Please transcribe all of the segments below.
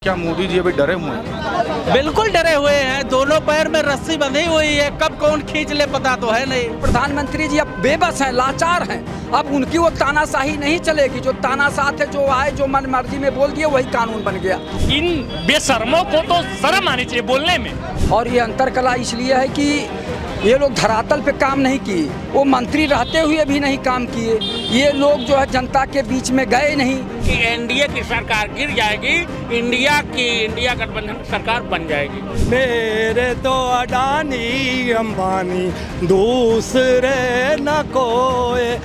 क्या मोदी जी अभी डरे हुए हैं? बिल्कुल डरे हुए हैं। दोनों पैर में रस्सी बंधी हुई है, कब कौन खींच ले पता तो है नहीं। प्रधानमंत्री जी अब बेबस हैं, लाचार हैं। अब उनकी वो तानाशाही नहीं चलेगी। जो तानाशाह थे, जो आए, जो मन मर्जी में बोल दिए, वही कानून बन गया। इन बेशर्मों को तो शर्म आनी चाहिए बोलने में। और ये अंतरकला इसलिए है कि ये लोग धरातल पे काम नहीं किए, वो मंत्री रहते हुए भी नहीं काम किए। ये लोग जो है जनता के बीच में गए नहीं। कि एनडीए की सरकार गिर जाएगी, इंडिया गठबंधन सरकार बन जाएगी। मेरे तो अडानी अंबानी दूसरे न कोई।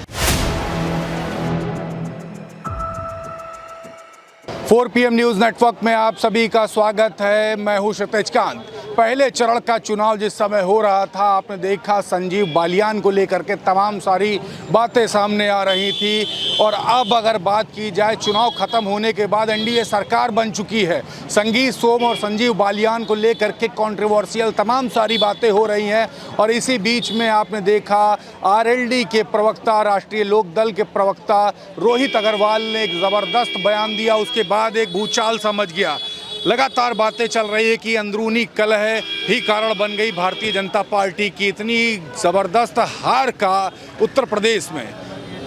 4 PM न्यूज़ नेटवर्क में आप सभी का स्वागत है। मैं हूं क्षितिज कांत। पहले चरण का चुनाव जिस समय हो रहा था, आपने देखा संजीव बालियान को लेकर के तमाम सारी बातें सामने आ रही थी। और अब अगर बात की जाए, चुनाव खत्म होने के बाद एनडीए सरकार बन चुकी है। संगीत सोम और संजीव बालियान को लेकर के कंट्रोवर्शियल तमाम सारी बातें हो रही हैं। और इसी बीच में आपने देखा आरएलडी के प्रवक्ता, राष्ट्रीय लोकदल के प्रवक्ता रोहित अग्रवाल ने एक ज़बरदस्त बयान दिया। उसके बाद एक भूचाल समझ गया। लगातार बातें चल रही है कि अंदरूनी कलह ही कारण बन गई भारतीय जनता पार्टी की इतनी ज़बरदस्त हार का उत्तर प्रदेश में।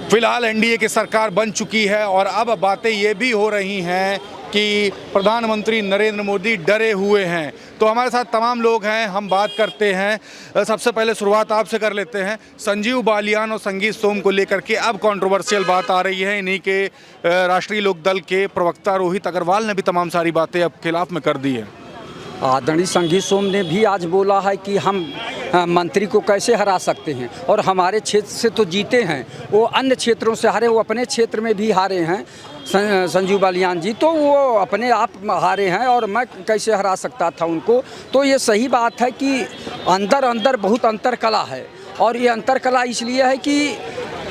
फिलहाल एनडीए की सरकार बन चुकी है और अब बातें ये भी हो रही हैं कि प्रधानमंत्री नरेंद्र मोदी डरे हुए हैं। तो हमारे साथ तमाम लोग हैं, हम बात करते हैं। सबसे पहले शुरुआत आपसे कर लेते हैं। संजीव बालियान और संगीत सोम को लेकर के अब कंट्रोवर्शियल बात आ रही है। इन्हीं के राष्ट्रीय लोकदल के प्रवक्ता रोहित अग्रवाल ने भी तमाम सारी बातें अब खिलाफ में कर दी है। आदरणीय संगीत सोम ने भी आज बोला है कि हम मंत्री को कैसे हरा सकते हैं, और हमारे क्षेत्र से तो जीते हैं, वो अन्य क्षेत्रों से हारे, वो अपने क्षेत्र में भी हारे हैं। संजीव बालियान जी तो वो अपने आप हारे हैं और मैं कैसे हरा सकता था उनको। तो ये सही बात है कि अंदर अंदर बहुत अंतरकला है। और ये अंतरकला इसलिए है कि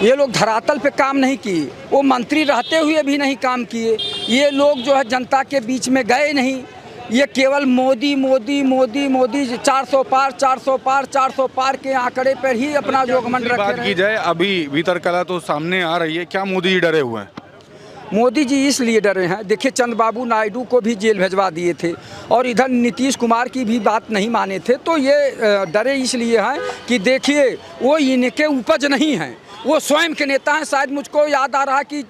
ये लोग धरातल पे काम नहीं किए, वो मंत्री रहते हुए भी नहीं काम किए। ये लोग जो है जनता के बीच में गए नहीं। ये केवल मोदी मोदी मोदी मोदी 400 पार 400 पार 400 पार के आंकड़े पर ही अपना जो घमंड रखे बात की जाए, अभी भीतर कला तो सामने आ रही है। क्या मोदी जी डरे हुए हैं? मोदी जी इसलिए डरे हैं, देखिए चंद्रबाबू नायडू को भी जेल भिजवा दिए थे और इधर नीतीश कुमार की भी बात नहीं माने थे। तो ये डरे इसलिए हैं कि देखिए वो इनके उपज नहीं हैं, वो स्वयं के नेता हैं। शायद मुझको याद आ रहा कि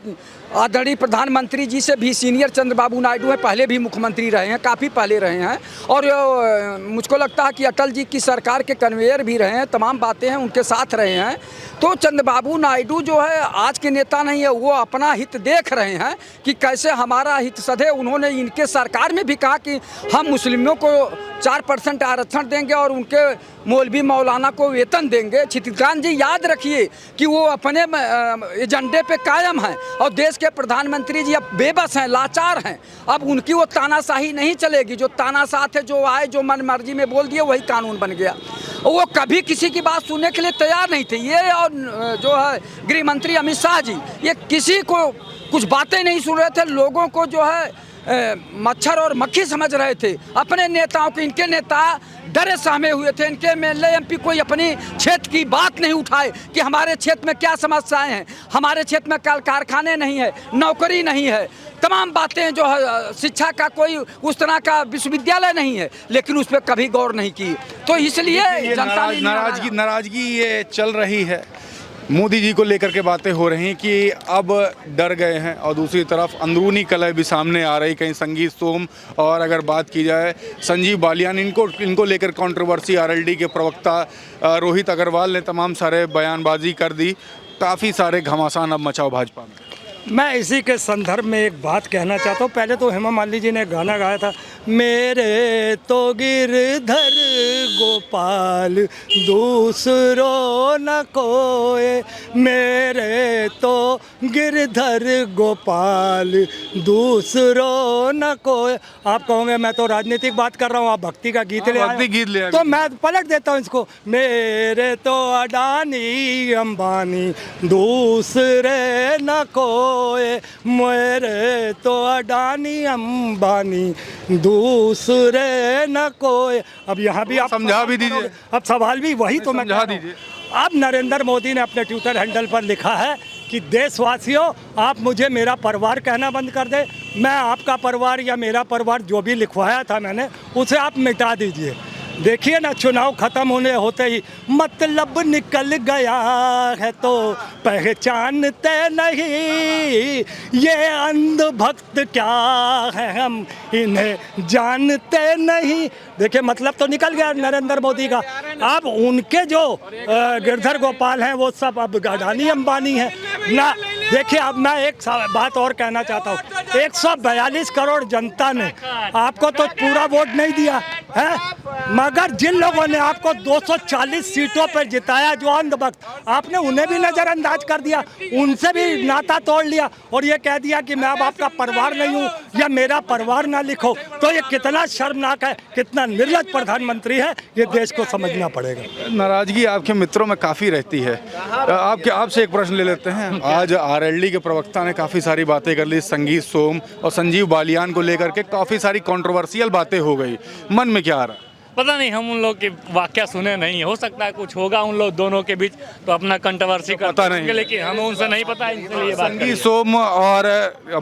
आदरणीय प्रधानमंत्री जी से भी सीनियर चंद्रबाबू नायडू हैं, पहले भी मुख्यमंत्री रहे हैं, काफ़ी पहले रहे हैं। और मुझको लगता है कि अटल जी की सरकार के कन्वेयर भी रहे हैं, तमाम बातें हैं उनके साथ रहे हैं। तो चंद्रबाबू नायडू जो है आज के नेता नहीं है, वो अपना हित देख रहे हैं कि कैसे हमारा हित सधे। उन्होंने इनके सरकार में भी कहा कि हम मुस्लिमों को 4% आरक्षण देंगे और उनके मौलवी मौलाना को वेतन देंगे। क्षितिज जी याद रखिए कि वो अपने एजेंडे पे कायम हैं और देश के प्रधानमंत्री जी अब बेबस हैं, लाचार हैं। अब उनकी वो तानाशाही नहीं चलेगी। जो तानाशाह थे, जो आए, जो मन मर्जी में बोल दिए, वही कानून बन गया। वो कभी किसी की बात सुनने के लिए तैयार नहीं थे। ये और जो है गृह मंत्री अमित शाह जी, ये किसी को कुछ बातें नहीं सुन रहे थे। लोगों को जो है मच्छर और मक्खी समझ रहे थे। अपने नेताओं को, इनके नेता डरे सहमे हुए थे। इनके एमएलए एमपी कोई अपनी क्षेत्र की बात नहीं उठाए कि हमारे क्षेत्र में क्या समस्याएं हैं, हमारे क्षेत्र में कल कारखाने नहीं है, नौकरी नहीं है, तमाम बातें जो है, शिक्षा का कोई उस तरह का विश्वविद्यालय नहीं है, लेकिन उस पर कभी गौर नहीं की। तो इसलिए जनता ने नाराजगी ये चल रही है। मोदी जी को लेकर के बातें हो रही कि अब डर गए हैं और दूसरी तरफ अंदरूनी कलह भी सामने आ रही। कहीं संगीत सोम और अगर बात की जाए संजीव बालियान, इनको लेकर कंट्रोवर्सी आरएलडी के प्रवक्ता रोहित अग्रवाल ने तमाम सारे बयानबाजी कर दी। काफ़ी सारे घमासान अब मचाओ भाजपा में। मैं इसी के संदर्भ में एक बात कहना चाहता हूँ। पहले तो हेमा मालिनी जी ने गाना गाया था, मेरे तो गिरधर गोपाल दूसरों न कोई, मेरे तो गिरधर गोपाल दूसरों न कोई। आप कहोगे मैं तो राजनीतिक बात कर रहा हूँ, आप भक्ति का गीत ले आए, तो मैं पलट देता हूँ इसको। मेरे तो अडानी अंबानी दूसरे न कोई, मेरे तो अडानी अंबानी दूसरे न कोई। अब यहाँ भी आप समझा भी दीजिए। अब सवाल भी वही तो मैं समझा दीजिए। अब नरेंद्र मोदी ने अपने ट्विटर हैंडल पर लिखा है कि देशवासियों, आप मुझे मेरा परिवार कहना बंद कर दे, मैं आपका परिवार या मेरा परिवार जो भी लिखवाया था मैंने उसे आप मिटा दीजिए। देखिए ना, चुनाव खत्म होने होते ही मतलब निकल गया है तो पहचानते नहीं, ये अंधभक्त क्या है हम इन्हें जानते नहीं। देखिए मतलब तो निकल गया नरेंद्र मोदी का। अब उनके जो गिरधर गोपाल हैं वो सब अब अडानी अंबानी हैं ना। देखिए अब मैं एक बात और कहना चाहता हूँ, 142 करोड़ जनता ने आपको तो पूरा वोट नहीं दिया है, मगर जिन लोगों ने आपको 240 सीटों पर जिताया, जो अंधभक्त, आपने उन्हें भी नज़रअंदाज कर दिया, उनसे भी नाता तोड़ लिया और ये कह दिया कि मैं अब आपका परिवार नहीं हूँ या मेरा परिवार ना लिखो। तो ये कितना शर्मनाक है, कितना निर्लज्ज प्रधानमंत्री है, ये देश को समझना पड़ेगा। नाराजगी आपके मित्रों में काफ़ी रहती है। आपसे एक प्रश्न ले लेते हैं। आज आरएलडी के प्रवक्ता ने काफ़ी सारी बातें कर ली, संगीत सोम और संजीव बालियान को लेकर के काफ़ी सारी कंट्रोवर्शियल बातें हो गई। मन में क्या आ रहा है? पता नहीं, हम उन लोग के वाक्य सुने नहीं, हो सकता है कुछ होगा उन लोग दोनों के बीच, तो अपना कंट्रोवर्सी पता नहीं, लेकिन हमें उनसे नहीं पता, इसलिए बात संगीत सोम और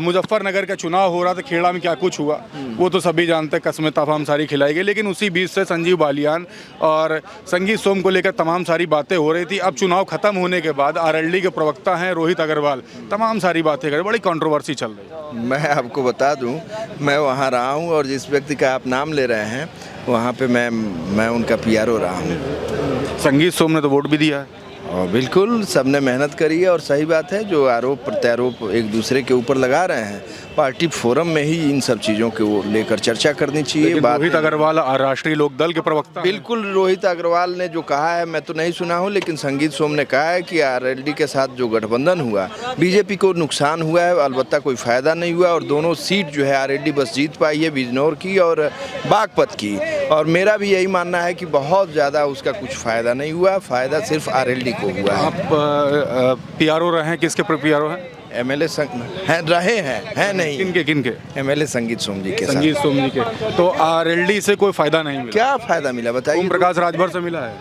मुजफ्फरनगर का चुनाव हो रहा था, खेड़ा में क्या कुछ हुआ वो तो सभी जानते, कस्में तमाम सारी खिलाई गई, लेकिन उसी बीच से संजीव बालियान और संगीत सोम को लेकर तमाम सारी बातें हो रही थी। अब चुनाव खत्म होने के बाद आरएलडी के प्रवक्ता हैं रोहित अग्रवाल, तमाम सारी बातें कर, बड़ी कंट्रोवर्सी चल रही है। मैं आपको बता दूं, मैं वहाँ रहा हूँ और जिस व्यक्ति का आप नाम ले रहे हैं वहाँ पे मैं उनका पीआरओ रहा हूँ। संगीत सोम ने तो वोट भी दिया है और बिल्कुल सबने मेहनत करी है और सही बात है, जो आरोप प्रत्यारोप एक दूसरे के ऊपर लगा रहे हैं, पार्टी फोरम में ही इन सब चीज़ों को लेकर चर्चा करनी चाहिए। रोहित अग्रवाल राष्ट्रीय लोकदल के प्रवक्ता, बिल्कुल रोहित अग्रवाल ने जो कहा है मैं तो नहीं सुना हूं, लेकिन संगीत सोम ने कहा है कि आरएलडी के साथ जो गठबंधन हुआ, बीजेपी को नुकसान हुआ है, अलबत्ता कोई फ़ायदा नहीं हुआ और दोनों सीट जो है आरएलडी बस जीत पाई है, बिजनौर की और बागपत की। और मेरा भी यही मानना है कि बहुत ज़्यादा उसका कुछ फ़ायदा नहीं हुआ, फ़ायदा सिर्फ आरएलडी को हुआ है। आप पीआरओ रहे हैं, किसके पीआरओ हैं? एमएलए रहे हैं नहीं, किनके? एमएलए संगीत सोम जी के। संगीत सोम जी के। तो आरएलडी से कोई फायदा नहीं मिला? क्या फायदा मिला बताइए? ओम प्रकाश राजभर से मिला है,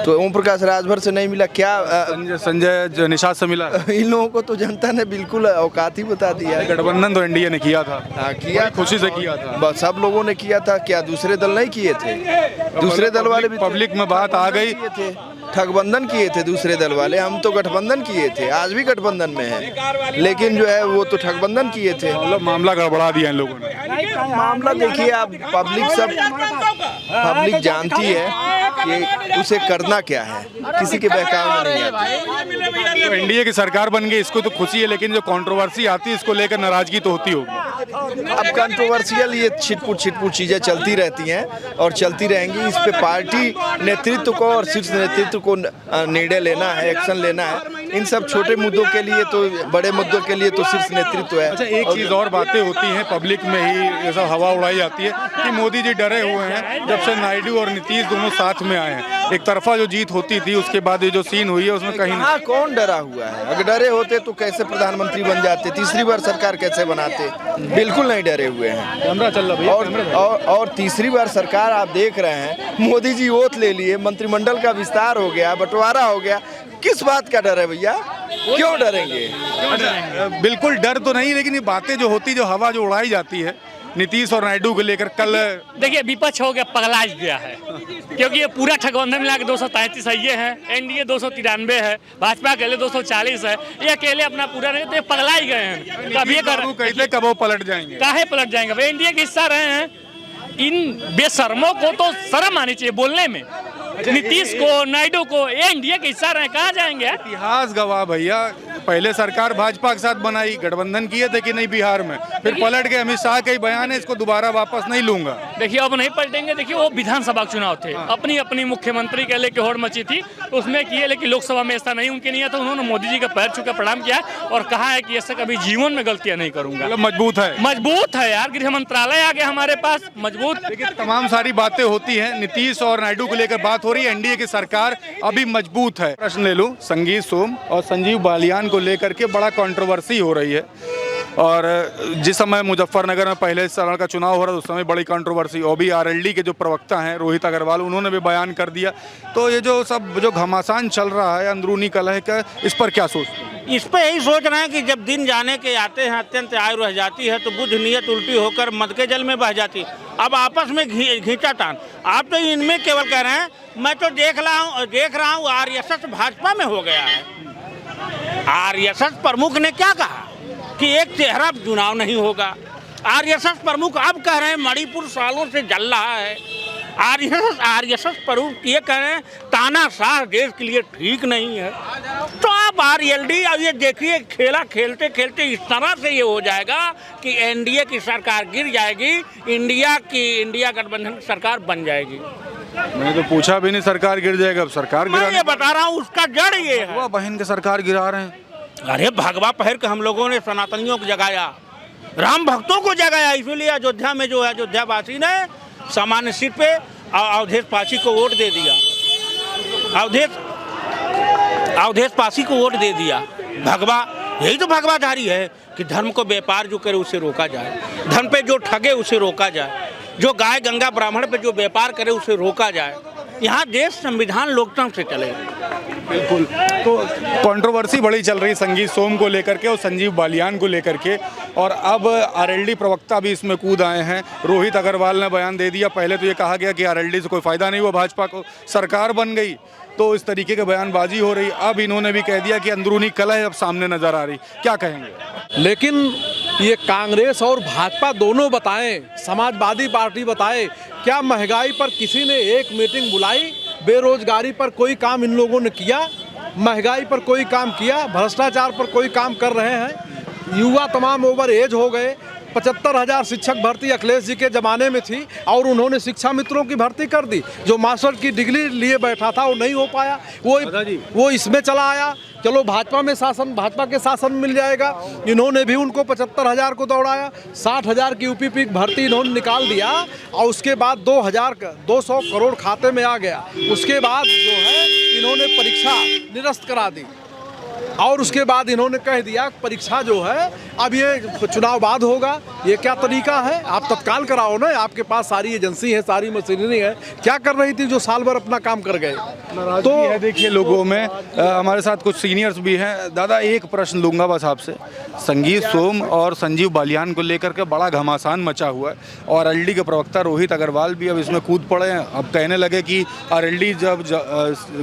तो ओम प्रकाश राजभर से नहीं मिला क्या? संजय निषाद से मिला है? इन लोगों को तो जनता ने बिल्कुल औकात ही बता दिया है। गठबंधन तो एनडीए ने किया था। हाँ किया, खुशी से किया था, बस सब लोगों ने किया था। क्या दूसरे दल नहीं किए थे? दूसरे दल वाले भी पब्लिक में बात आ गई, ठगबंधन किए थे दूसरे दल वाले, हम तो गठबंधन किए थे, आज भी गठबंधन में है, लेकिन जो है वो तो ठगबंधन किए थे। मतलब मामला गड़बड़ा दिया इन लोगों ने। मामला देखिए आप, पब्लिक जानती है कि उसे करना क्या है, किसी के बहकावे में नहीं आती। तो एनडीए की सरकार बन गई, इसको तो खुशी है, लेकिन जो कंट्रोवर्सी आती है इसको लेकर नाराजगी तो होती होगी। अब कंट्रोवर्शियल ये छिटपुट चीज़ें चलती रहती हैं और चलती रहेंगी। इस पे पार्टी नेतृत्व को और शीर्ष नेतृत्व को निर्णय लेना है, एक्शन लेना है। इन सब छोटे मुद्दों के लिए तो, बड़े मुद्दों के लिए तो शीर्ष नेतृत्व है। अच्छा, एक चीज़ और बातें होती हैं पब्लिक में ही, ये सब हवा उड़ाई जाती है कि मोदी जी डरे हुए हैं जब से नायडू और नीतीश दोनों साथ में आए हैं। एक तरफा जो जीत होती थी उसके बाद ये जो सीन हुई है उसमें कहीं हाँ, कौन डरा हुआ है? अगर डरे होते तो कैसे प्रधानमंत्री बन जाते, तीसरी बार सरकार कैसे बनाते? बिल्कुल नहीं डरे हुए हैं। कैमरा चल रहा है। और तीसरी बार सरकार आप देख रहे हैं, मोदी जी ओथ ले लिए, मंत्रिमंडल का विस्तार हो गया, बंटवारा हो गया, किस बात का डर है भैया? क्यों डरेंगे? बिल्कुल डर तो नहीं, लेकिन ये बातें जो होती, जो हवा जो उड़ाई जाती है नीतीश और नायडू को लेकर, कल देखिए विपक्ष हो गया, पगला गया है, क्योंकि ये पूरा ठगबंधन मिला के 233 है, ये है एनडीए 293 है, भाजपा अकेले 240 है, ये अकेले अपना पूरा नहीं, तो ये पगला ही गए हैं। कब ये कहते कब वो पलट जाएंगे? काहे पलट जाएंगे? वे एनडीए के हिस्सा रहे हैं। इन बेशर्मों को तो शर्म आनी चाहिए बोलने में। नीतीश को, नायडू को, ये एनडीए के हिस्सा रहे, कहाँ जाएंगे? इतिहास गवाह भैया, पहले सरकार भाजपा के साथ बनाई, गठबंधन किए थे कि नहीं बिहार में, फिर पलट गए। अमित शाह का ही बयान है, इसको दोबारा वापस नहीं लूंगा। देखिए अब नहीं पलटेंगे। देखिए वो विधानसभा चुनाव थे, अपनी अपनी मुख्यमंत्री के लेके होड़ मची थी, उसमें किए, लेकिन लोकसभा में ऐसा नहीं उनके नहीं था। उन्होंने मोदी जी का पैर छू कर प्रणाम किया और कहा है कि ऐसा कभी जीवन में गलतियां नहीं करूंगा। मतलब मजबूत है यार, गृह मंत्रालय आ गया हमारे पास, मजबूत। लेकिन तमाम सारी बातें होती हैं, नीतीश और नायडू को लेकर बात हो रही है, एनडीए की सरकार अभी मजबूत है। प्रश्न ले लूं, संगीत सोम और संजीव बालियान को लेकर के बड़ा कंट्रोवर्सी हो रही है। और जिस समय मुजफ्फरनगर में पहले चरण का चुनाव हो रहा था उस समय बड़ी कंट्रोवर्सी, और भी आरएलडी के जो प्रवक्ता हैं रोहित अग्रवाल, उन्होंने भी बयान कर दिया। तो ये जो सब जो घमासान चल रहा है अंदरूनी कलह का, इस पर क्या सोचते हैं? इस पे यही सोच रहे हैं कि जब दिन जाने के आते हैं अत्यंत आयु रह जाती है तो बुद्ध नियत उल्टी होकर मद के जल में बह जाती। अब आपस में घींचातान। आप तो इनमें केवल कह रहे हैं, मैं तो देख रहा हूँ आरएसएस भाजपा में हो गया है। आरएसएस प्रमुख ने क्या कहा कि एक चेहरा चुनाव नहीं होगा। आरएसएस प्रमुख अब कह रहे हैं मणिपुर सालों से जल रहा है। आरएसएस प्रमुख ये कह रहे हैं तानाशाह देश के लिए ठीक नहीं है। तो आप आरएलडी अब ये देखिए खेला खेलते खेलते इस तरह से ये हो जाएगा कि एनडीए की सरकार गिर जाएगी, इंडिया गठबंधन की सरकार बन जाएगी। मैंने तो पूछा भी नहीं सरकार गिर जाएगा, अब सरकार मैं ये बता रहा हूँ उसका जड़ ये है। बहन के सरकार गिरा रहे हैं। अरे भगवा पहर के हम लोगों ने सनातनियों को जगाया, राम भक्तों को जगाया, इसलिए अयोध्या में जो है अयोध्यावासी ने सामान्य सीट पे अवधेश पासी को वोट दे दिया। अवधेश पासी को वोट दे दिया। भगवा यही तो भगवाधारी है कि धर्म को व्यापार जो करे उसे रोका जाए, धर्म पे जो ठगे उसे रोका जाए, जो गाय गंगा ब्राह्मण पे जो व्यापार करे उसे रोका जाए। यहाँ देश संविधान लोकतंत्र से चले। बिल्कुल। तो कंट्रोवर्सी बड़ी चल रही संगीत सोम को लेकर के और संजीव बालियान को लेकर के, और अब आरएलडी प्रवक्ता भी इसमें कूद आए हैं। रोहित अग्रवाल ने बयान दे दिया। पहले तो ये कहा गया कि आरएलडी से कोई फ़ायदा नहीं हुआ, भाजपा को सरकार बन गई, तो इस तरीके की बयानबाजी हो रही। अब इन्होंने भी कह दिया कि अंदरूनी कलह अब सामने नजर आ रही। क्या कहेंगे? लेकिन ये कांग्रेस और भाजपा दोनों बताएं, समाजवादी पार्टी बताए, क्या महंगाई पर किसी ने एक मीटिंग बुलाई? बेरोजगारी पर कोई काम इन लोगों ने किया? महंगाई पर कोई काम किया? भ्रष्टाचार पर कोई काम कर रहे हैं? युवा तमाम ओवर एज हो गए। 75,000 शिक्षक भर्ती अखिलेश जी के ज़माने में थी और उन्होंने शिक्षा मित्रों की भर्ती कर दी। जो मास्टर की डिग्री लिए बैठा था वो नहीं हो पाया, वो इसमें चला आया। चलो भाजपा में शासन, भाजपा के शासन मिल जाएगा। इन्होंने भी उनको 75,000 को दौड़ाया। 60,000 की यूपी भर्ती इन्होंने निकाल दिया और उसके बाद 2,200 करोड़ खाते में आ गया। उसके बाद जो है इन्होंने परीक्षा निरस्त करा दी और उसके बाद इन्होंने कह दिया परीक्षा जो है अब ये चुनाव बाद होगा। ये क्या तरीका है? आप तत्काल कराओ ना, आपके पास सारी एजेंसी है, सारी मशीनरी है। क्या कर रही थी जो साल भर अपना काम कर गए? तो देखिए लोगों में हमारे साथ कुछ सीनियर्स भी हैं। दादा एक प्रश्न लूँगा बस आपसे। संगीत सोम और संजीव बालियान को लेकर के बड़ा घमासान मचा हुआ है और आरएलडी के प्रवक्ता रोहित अग्रवाल भी अब इसमें कूद पड़े हैं। अब कहने लगे कि आरएलडी जब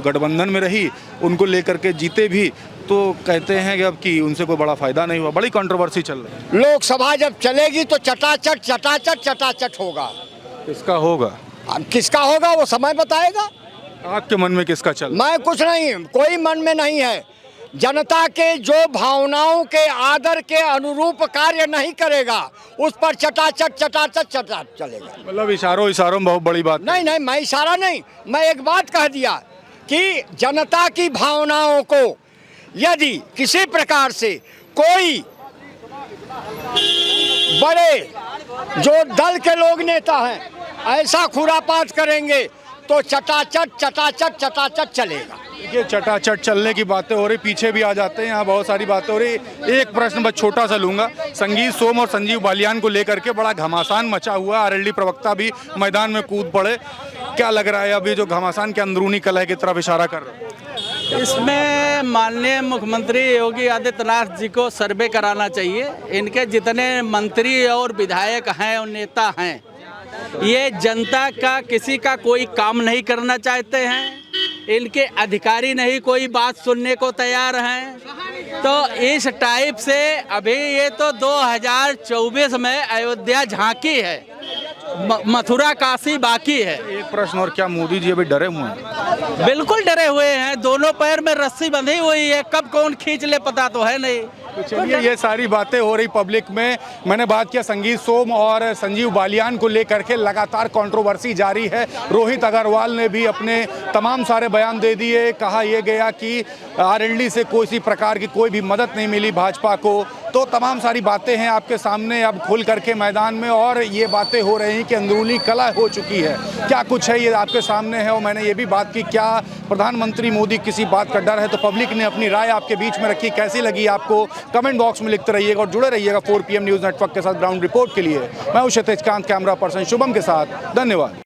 गठबंधन में रही उनको लेकर के जीते भी, तो कहते हैं कि अब कि उनसे कोई बड़ा फायदा नहीं हुआ। बड़ी कंट्रोवर्सी चल रही है। लोकसभा जब चलेगी तो चटाचट होगा। किसका होगा? अब किसका होगा वो समय बताएगा। आपके मन में किसका चल? मैं कुछ नहीं, कोई मन में नहीं है। जनता के जो भावनाओं के आदर के अनुरूप कार्य नहीं करेगा उस पर चटाचट चलेगा। मतलब इशारों में बहुत बड़ी बात नहीं, मैं इशारा नहीं, मैं एक बात कह दिया कि जनता की भावनाओं को यदि किसी प्रकार से कोई बड़े जो दल के लोग नेता हैं ऐसा खुरापात करेंगे तो चटाचट चलेगा। देखिए चटाचट चलने की बातें हो रही, पीछे भी आ जाते हैं, यहाँ बहुत सारी बातें हो रही। एक प्रश्न बस छोटा सा लूँगा। संगीत सोम और संजीव बालियान को लेकर के बड़ा घमासान मचा हुआ, आरएलडी प्रवक्ता भी मैदान में कूद पड़े। क्या लग रहा है अभी जो घमासान के अंदरूनी कलह की तरफ इशारा कर रहा है? इसमें माननीय मुख्यमंत्री योगी आदित्यनाथ जी को सर्वे कराना चाहिए। इनके जितने मंत्री और विधायक हैं और नेता हैं, ये जनता का किसी का कोई काम नहीं करना चाहते हैं। इनके अधिकारी नहीं कोई बात सुनने को तैयार हैं। तो इस टाइप से अभी ये तो 2024 में अयोध्या झांकी है, मथुरा काशी बाकी है। एक प्रश्न और, क्या मोदी जी अभी डरे हुए हैं? बिल्कुल डरे हुए हैं, दोनों पैर में रस्सी बंधी हुई है, कब कौन खींच ले पता तो है नहीं। तो चलिए ये सारी बातें हो रही पब्लिक में। मैंने बात किया संगीत सोम और संजीव बालियान को लेकर के, लगातार कंट्रोवर्सी जारी है। रोहित अग्रवाल ने भी अपने तमाम सारे बयान दे दिए। कहा यह गया कि आरएलडी से कोई सी प्रकार की कोई भी मदद नहीं मिली भाजपा को। तो तमाम सारी बातें हैं आपके सामने अब खुल करके मैदान में, और ये बातें हो रही हैं कि अंदरूनी कलह हो चुकी है। क्या कुछ है ये आपके सामने है। और मैंने ये भी बात की, क्या प्रधानमंत्री मोदी किसी बात का डर है, तो पब्लिक ने अपनी राय आपके बीच में रखी। कैसी लगी आपको कमेंट बॉक्स में लिखते रहिएगा और जुड़े रहिएगा 4 PM न्यूज़ नेटवर्क के साथ ग्राउंड रिपोर्ट के लिए। मैं हूं क्षितिज कांत, कैमरा पर्सन शुभम के साथ। धन्यवाद।